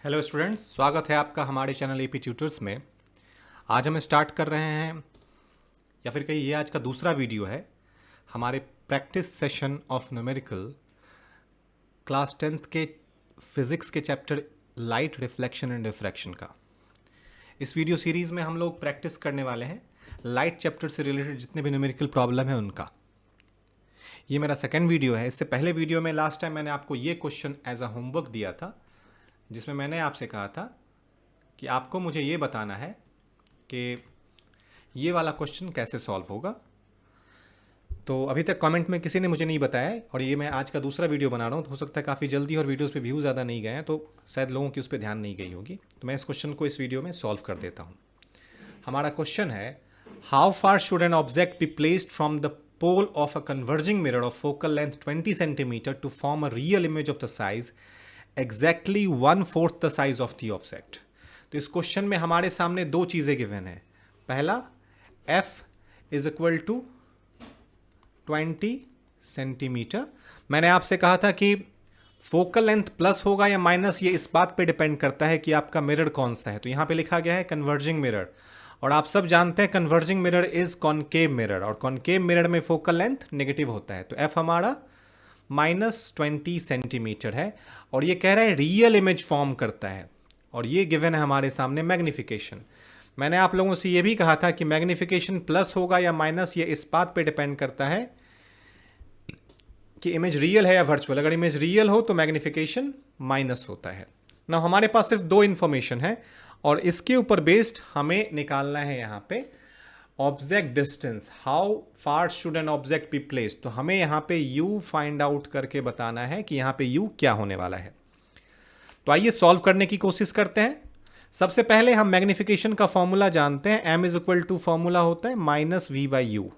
Hello students, स्वागत है आपका हमारे चैनल एपी ट्यूटर्स में। आज हम स्टार्ट कर रहे हैं, या फिर कहिए ये आज का दूसरा वीडियो है हमारे practice session of numerical class 10th के फिज़िक्स के chapter light reflection and diffraction का। इस वीडियो सीरीज़ में हम लोग प्रैक्टिस करने वाले हैं लाइट चैप्टर से रिलेटेड जितने भी न्यूमेरिकल प्रॉब्लम है उनका। ये मेरा सेकेंड वीडियो है। इससे पहले वीडियो में लास्ट टाइम मैंने आपको ये क्वेश्चन एज अ होमवर्क दिया था, जिसमें मैंने आपसे कहा था कि आपको मुझे ये बताना है कि ये वाला क्वेश्चन कैसे सॉल्व होगा। तो अभी तक कमेंट में किसी ने मुझे नहीं बताया है, और ये मैं आज का दूसरा वीडियो बना रहा हूँ। तो हो सकता है काफ़ी जल्दी और वीडियोस पे व्यू ज़्यादा नहीं गए हैं, तो शायद लोगों की उस पर ध्यान नहीं गई होगी। तो मैं इस क्वेश्चन को इस वीडियो में सॉल्व कर देता हूँ। हमारा क्वेश्चन है, how far should an object be placed from the pole of a converging mirror of focal length 20 centimetre to form a real image of the size exactly 1/4 the size of the object. तो इस question में हमारे सामने दो चीज़ें given है। पहला, f is equal to 20 centimetre. मैंने आपसे कहा था कि फोकल लेंथ प्लस होगा या माइनस, ये इस बात पे डिपेंड करता है कि आपका मिरर कौन सा है। तो यहाँ पे लिखा गया है कन्वर्जिंग मिरर, और आप सब जानते हैं converging mirror is concave mirror, और कॉनकेव मिरर में फोकल लेंथ नेगेटिव होता है। तो f हमारा -20 सेंटीमीटर है, और ये कह रहा है रियल इमेज फॉर्म करता है, और ये गिवन है हमारे सामने मैग्निफिकेशन। मैंने आप लोगों से ये भी कहा था कि मैग्निफिकेशन प्लस होगा या माइनस, ये इस बात पे डिपेंड करता है कि इमेज रियल है या वर्चुअल। अगर इमेज रियल हो तो मैग्निफिकेशन माइनस होता है ना। हमारे पास सिर्फ दो इन्फॉर्मेशन है, और इसके ऊपर बेस्ड हमें निकालना है यहाँ पे object distance. How far should an object be placed. तो हमें यहाँ पे u फाइंड आउट करके बताना है कि यहाँ पे u क्या होने वाला है। तो आइए सॉल्व करने की कोशिश करते हैं। सबसे पहले हम मैग्निफिकेशन का फॉर्मूला जानते हैं। m is equal to formula होता है -v/u।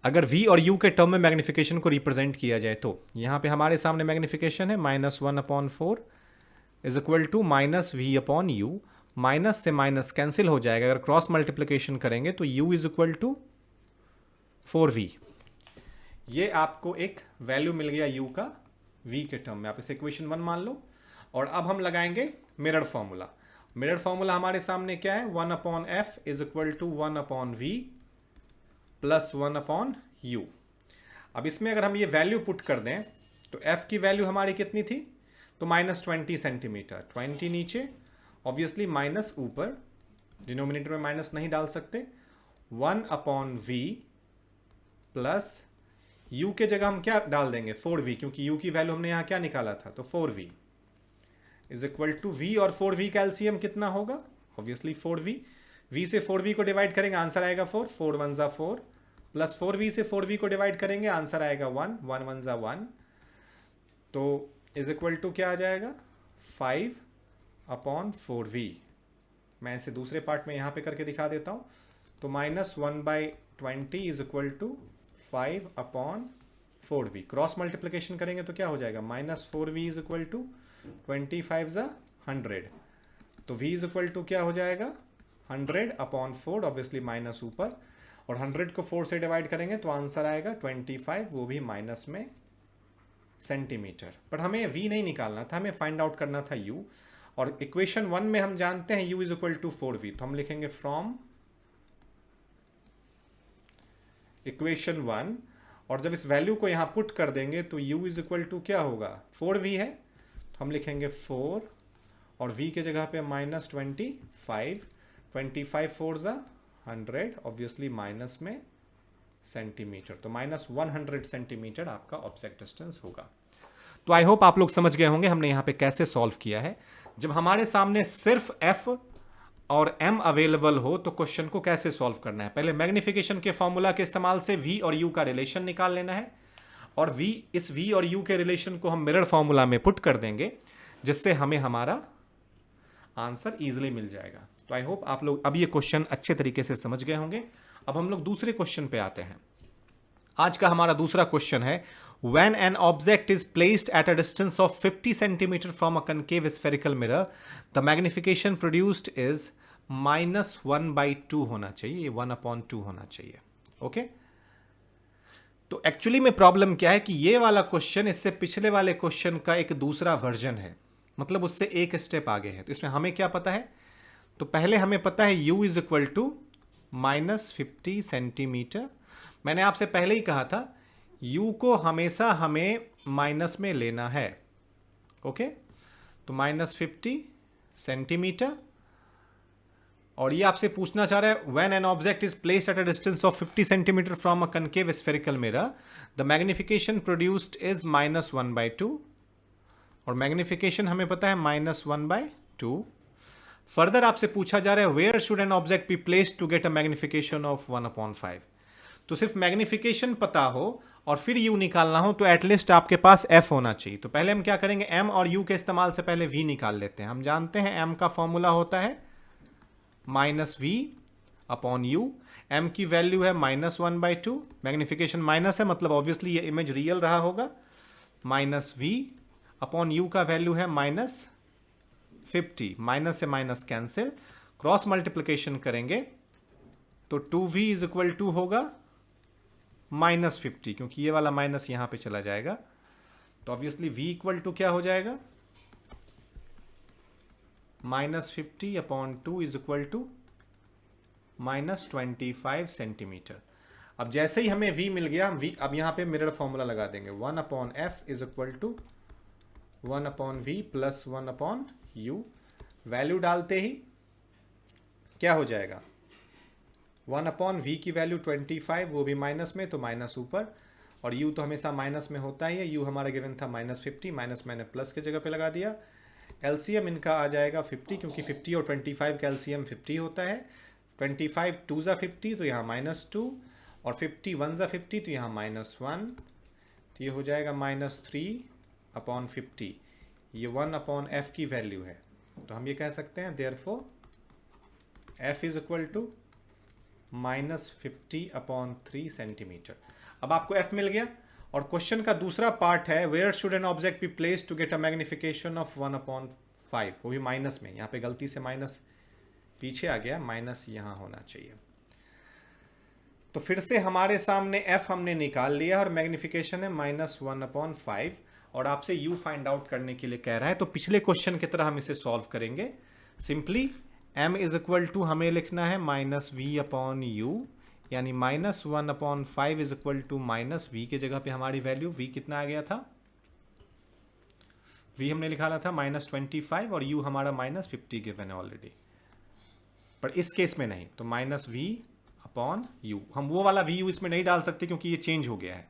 अगर v और u के टर्म में मैग्निफिकेशन को रिप्रेजेंट किया जाए तो यहाँ पे हमारे सामने मैग्निफिकेशन है -1/4 is equal to -v/u। Minus से माइनस कैंसिल हो जाएगा। अगर क्रॉस मल्टीप्लिकेशन करेंगे तो u is equal to 4v। ये आपको एक वैल्यू मिल गया u का v के टर्म में। आप इसे इक्वेशन 1 मान लो। और अब हम लगाएंगे मिरर फॉर्मूला। मिरर फॉर्मूला हमारे सामने क्या है, 1/f is equal to 1/v plus 1/u। अब इसमें अगर हम ये वैल्यू पुट कर दें तो f की वैल्यू हमारी कितनी थी, तो -20 सेंटीमीटर। 20 नीचे, ऑब्वियसली माइनस ऊपर, डिनोमिनेटर में माइनस नहीं डाल सकते। 1/v प्लस u के जगह हम क्या डाल देंगे, 4v, क्योंकि u की वैल्यू हमने यहाँ क्या निकाला था, तो 4v is equal to v, और 4v का एलसीएम कितना होगा, ऑब्वियसली 4v। v से 4v को डिवाइड करेंगे, आंसर आएगा 4, 4 1 जा 4, प्लस 4v से 4v को डिवाइड करेंगे, आंसर आएगा 1, 1 1 जा 1। तो इज इक्वल टू क्या आ जाएगा, 5/4v। मैं इसे दूसरे पार्ट में यहाँ पे करके दिखा देता हूँ। तो -1/20 is equal to 5/4v। Cross multiplication करेंगे तो क्या हो जाएगा, -4v इज इक्वल टू 25 ज़ा 100। तो v इज इक्वल टू क्या हो जाएगा, 100/4, ऑब्वियसली माइनस ऊपर, और 100 को 4 से डिवाइड करेंगे तो आंसर आएगा 25, वो भी माइनस में सेंटीमीटर। पर हमें v नहीं निकालना था, हमें फाइंड आउट करना था u। और इक्वेशन 1 में हम जानते हैं u is equal to 4v, तो हम लिखेंगे फ्रॉम इक्वेशन 1, और जब इस वैल्यू को यहां पुट कर देंगे तो u इज इक्वल टू क्या होगा, 4v है, तो हम लिखेंगे 4, और v के जगह पे -25, 25 4 जा 100, ऑब्वियसली माइनस में सेंटीमीटर। तो -100 सेंटीमीटर आपका ऑब्जेक्ट डिस्टेंस होगा। तो आई होप आप लोग समझ गए होंगे हमने यहाँ पे कैसे सॉल्व किया है। जब हमारे सामने सिर्फ f और m अवेलेबल हो तो क्वेश्चन को कैसे सॉल्व करना है। पहले मैग्निफिकेशन के फॉर्मूला के इस्तेमाल से v और u का रिलेशन निकाल लेना है, और इस v और u के रिलेशन को हम मिरर फॉर्मूला में पुट कर देंगे, जिससे हमें हमारा आंसर इजीली मिल जाएगा। तो आई होप आप लोग अब ये क्वेश्चन अच्छे तरीके से समझ गए होंगे। अब हम लोग दूसरे क्वेश्चन पे आते हैं। आज का हमारा दूसरा क्वेश्चन है, when an object is placed at a distance of 50 centimeter from a concave spherical mirror, the magnification produced is -1/2 होना चाहिए, ये 1/2 होना चाहिए। ओके, तो एक्चुअली में प्रॉब्लम क्या है कि ये वाला क्वेश्चन इससे पिछले वाले क्वेश्चन का एक दूसरा वर्जन है। मतलब उससे एक स्टेप आगे है। तो इसमें हमें क्या पता है, तो पहले हमें पता है u is equal to -50 centimetre. मैंने आपसे पहले ही कहा था u को हमेशा हमें माइनस में लेना है। ओके, तो -50 सेंटीमीटर। और ये आपसे पूछना चाह रहा है when an object is placed at a distance of 50 centimetre from a concave spherical mirror the magnification produced is -1/2। और मैग्निफिकेशन हमें पता है -1/2। फर्दर आपसे पूछा जा रहा है where should an object be placed to get a magnification of 1/5। तो सिर्फ मैग्निफिकेशन पता हो और फिर u निकालना हो तो एटलीस्ट आपके पास f होना चाहिए। तो पहले हम क्या करेंगे, m और u के इस्तेमाल से पहले v निकाल लेते हैं। हम जानते हैं m का फॉर्मूला होता है -v/u। m की वैल्यू है -1/2, मैग्निफिकेशन माइनस है मतलब ऑब्वियसली ये इमेज रियल रहा होगा। -v/u का वैल्यू है -50, माइनस से माइनस कैंसिल, क्रॉस मल्टीप्लिकेशन करेंगे तो 2v इज इक्वल टू होगा -50, क्योंकि ये वाला माइनस यहां पे चला जाएगा। तो ऑब्वियसली v इक्वल टू क्या हो जाएगा, -50/2 इज इक्वल टू -25 सेंटीमीटर। अब जैसे ही हमें v मिल गया, हम v अब यहां पे मिरर फॉर्मूला लगा देंगे, 1/f is equal to 1/v plus 1/u। Value डालते ही क्या हो जाएगा, 1/v की वैल्यू 25, वो भी माइनस में तो माइनस ऊपर, और u तो हमेशा माइनस में होता ही है। u हमारा गिवन था -50, माइनस मैंने प्लस की जगह पे लगा दिया। एलसीएम इनका आ जाएगा 50, क्योंकि 50 और 25 का एलसीएम 50 होता है। 25 2 ज़ा 50 तो यहाँ -2, और 50 1 ज़ा 50 तो यहाँ -1, तो ये हो जाएगा -3/50। ये 1/f की वैल्यू है। तो हम ये कह सकते हैं therefore f is equal to -50/3 centimetre. अब आपको f मिल गया, और क्वेश्चन का दूसरा पार्ट है where should an object be placed to get a magnification of 1/5, वो भी माइनस में। यहाँ पे गलती से माइनस पीछे आ गया, माइनस यहाँ होना चाहिए। तो फिर से हमारे सामने f हमने निकाल लिया और मैग्निफिकेशन है -1/5, और आपसे u फाइंड आउट करने के लिए कह रहा है। तो पिछले क्वेश्चन की तरह हम इसे सॉल्व करेंगे। Simply m is equal to हमें लिखना है -v/u, यानी -1/5 इज इक्वल टू -v के जगह पे हमारी वैल्यू v कितना आ गया था, v हमने निकाला था -25, और u हमारा -50 गिवन है ऑलरेडी, पर इस केस में नहीं। तो -v/u, हम वो वाला vu इसमें नहीं डाल सकते क्योंकि ये चेंज हो गया है।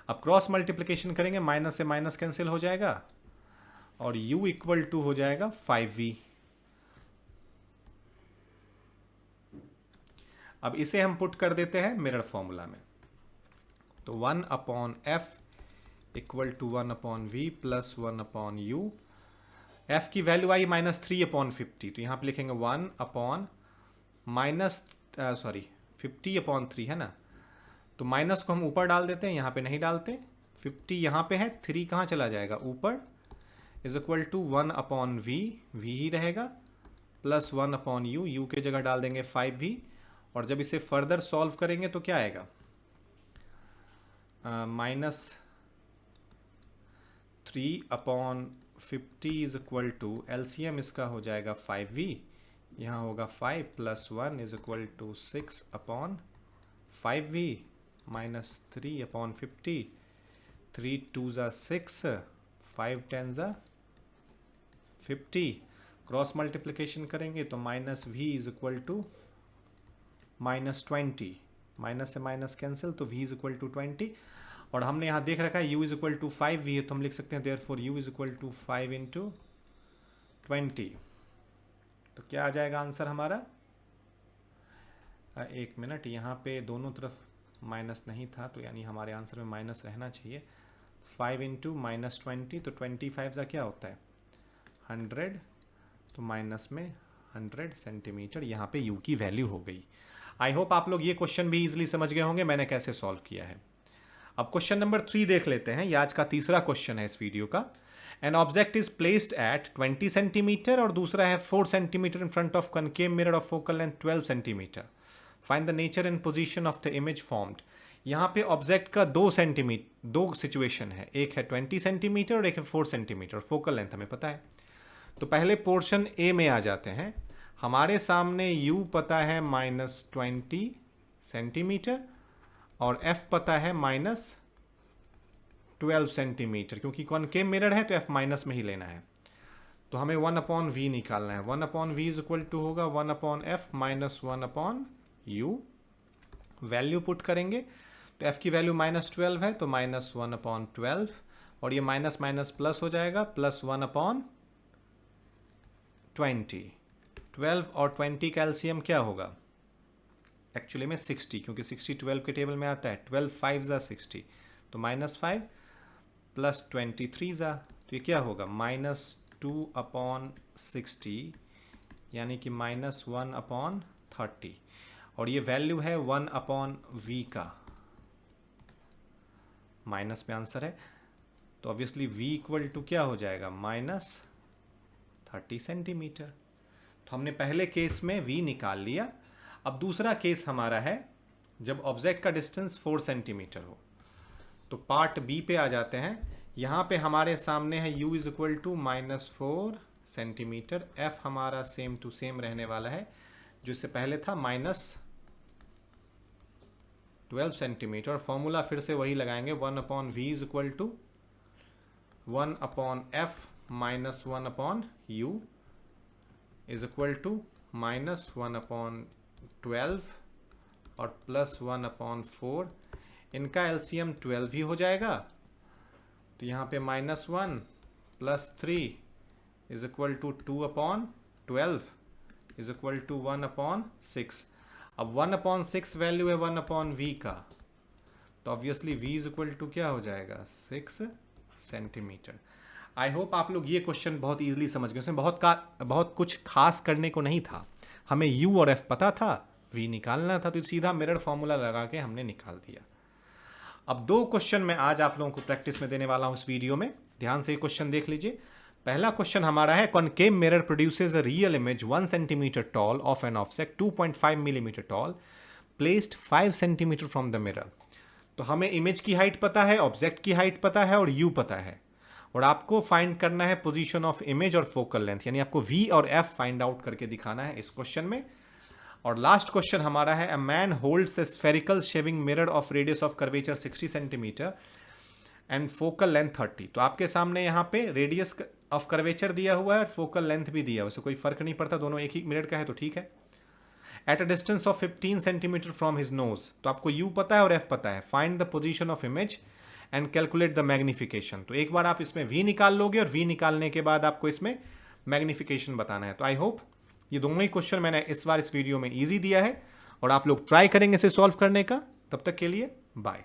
अब क्रॉस मल्टीप्लिकेशन करेंगे, माइनस से माइनस कैंसिल हो जाएगा, और u इक्वल टू हो जाएगा 5v। अब इसे हम पुट कर देते हैं मिरर फॉर्मूला में। तो 1/f equal to 1/v plus 1/u। f की वैल्यू आई -3/50, तो यहाँ पे लिखेंगे 50/3 है ना, तो माइनस को हम ऊपर डाल देते हैं, यहाँ पे नहीं डालते। 50 यहाँ पे है, 3 कहाँ चला जाएगा ऊपर, is equal to 1/v, v ही रहेगा, प्लस 1/u, u के जगह डाल देंगे 5v। और जब इसे फर्दर सॉल्व करेंगे तो क्या आएगा, -3/50 इज इक्वल टू एलसीएम इसका हो जाएगा 5v, यहाँ होगा 5 plus 1 is equal to 6/5v minus 3/50, 3 2 ज़ा 6, 5 10 ज़ा 50। क्रॉस मल्टीप्लिकेशन करेंगे तो -v is equal to -20, minus से माइनस कैंसिल, तो v इज इक्वल टू 20। और हमने यहाँ देख रखा है u is equal to 5v है, तो हम लिख सकते हैं therefore u is equal to 5 × 20। तो क्या आ जाएगा आंसर हमारा, एक मिनट, यहाँ पे दोनों तरफ माइनस नहीं था, तो यानी हमारे आंसर में माइनस रहना चाहिए। 5 × -20, तो 25 का क्या होता है 100, तो माइनस में 100 सेंटीमीटर यहाँ पे u की वैल्यू हो गई। आई होप आप लोग ये क्वेश्चन भी इजीली समझ गए होंगे मैंने कैसे सॉल्व किया है। अब क्वेश्चन नंबर 3 देख लेते हैं, ये आज का तीसरा क्वेश्चन है इस वीडियो का। An object is placed at 20 centimetre और दूसरा है 4 centimetre in front of concave mirror of focal length 12 centimetre. Find the nature and position of the image formed. यहाँ पे ऑब्जेक्ट का 2 सिचुएशन है, एक है 20 सेंटीमीटर और एक है 4 सेंटीमीटर, फोकल लेंथ हमें पता है। तो पहले पोर्शन ए में आ जाते हैं। हमारे सामने u पता है -20 सेंटीमीटर और f पता है -12 सेंटीमीटर। क्योंकि कॉनकेव मिरर है तो f माइनस में ही लेना है। तो हमें 1/v निकालना है। 1/v इज इक्वल टू होगा 1/f minus 1/u। Value put करेंगे तो f की वैल्यू -12 है तो -1/12 और ये माइनस माइनस प्लस हो जाएगा प्लस 1/20। 12 और 20 का एलसीएम क्या होगा? एक्चुअली में 60, क्योंकि 60 12 के टेबल में आता है। 12 5 ज़ा 60 तो -5 प्लस 23 ज़ा तो ये क्या होगा -2/60 यानी कि -1/30 और ये वैल्यू है 1/v का। माइनस में आंसर है तो ऑब्वियसली v इक्वल टू क्या हो जाएगा -30 सेंटीमीटर। तो हमने पहले केस में v निकाल लिया। अब दूसरा केस हमारा है जब ऑब्जेक्ट का डिस्टेंस 4 सेंटीमीटर हो। तो पार्ट बी पे आ जाते हैं। यहाँ पे हमारे सामने है u is equal to -4 centimetre. f हमारा सेम टू सेम रहने वाला है जो इससे पहले था -12 सेंटीमीटर। फॉर्मूला फिर से वही लगाएंगे 1/v is equal to 1/f minus 1/u is equal to -1/12 और प्लस 1/4। इनका एलसीएम 12 ही हो जाएगा। तो यहाँ पे -1 plus 3 is equal to 2/12 is equal to 1/6। अब 1/6 वैल्यू है 1/v का तो obviously v is equal to क्या हो जाएगा 6 सेंटीमीटर। आई होप आप लोग ये क्वेश्चन बहुत इजीली समझ गए। उसमें बहुत कुछ खास करने को नहीं था। हमें u और f पता था, v निकालना था तो सीधा मिरर फॉर्मूला लगा के हमने निकाल दिया। अब दो क्वेश्चन मैं आज आप लोगों को प्रैक्टिस में देने वाला हूं इस वीडियो में। ध्यान से ये क्वेश्चन देख लीजिए। पहला क्वेश्चन हमारा है concave mirror produces a real image 1 centimetre tall of an offset 2.5 millimetre tall placed 5 centimetre from the mirror. तो हमें इमेज की हाइट पता है, ऑब्जेक्ट की हाइट पता है और u पता है और आपको फाइंड करना है पोजीशन ऑफ इमेज और फोकल लेंथ, यानी आपको v और f फाइंड आउट करके दिखाना है इस क्वेश्चन में। और लास्ट क्वेश्चन हमारा है a man holds A spherical shaving mirror of radius of curvature 60 centimetre and focal length 30। तो आपके सामने यहाँ पे रेडियस ऑफ कर्वेचर दिया हुआ है और फोकल लेंथ भी दिया है, उससे कोई फर्क नहीं पड़ता, दोनों एक ही मिरर का है तो ठीक है। At a distance of 15 centimetre from his nose. तो आपको u पता है और f पता है। Find the position of image and calculate the magnification. तो एक बार आप इसमें v निकाल लोगे और v निकालने के बाद आपको इसमें मैग्निफिकेशन बताना है। तो आई होप ये दोनों ही क्वेश्चन मैंने इस बार इस वीडियो में इजी दिया है और आप लोग ट्राई करेंगे इसे सॉल्व करने का। तब तक के लिए बाय।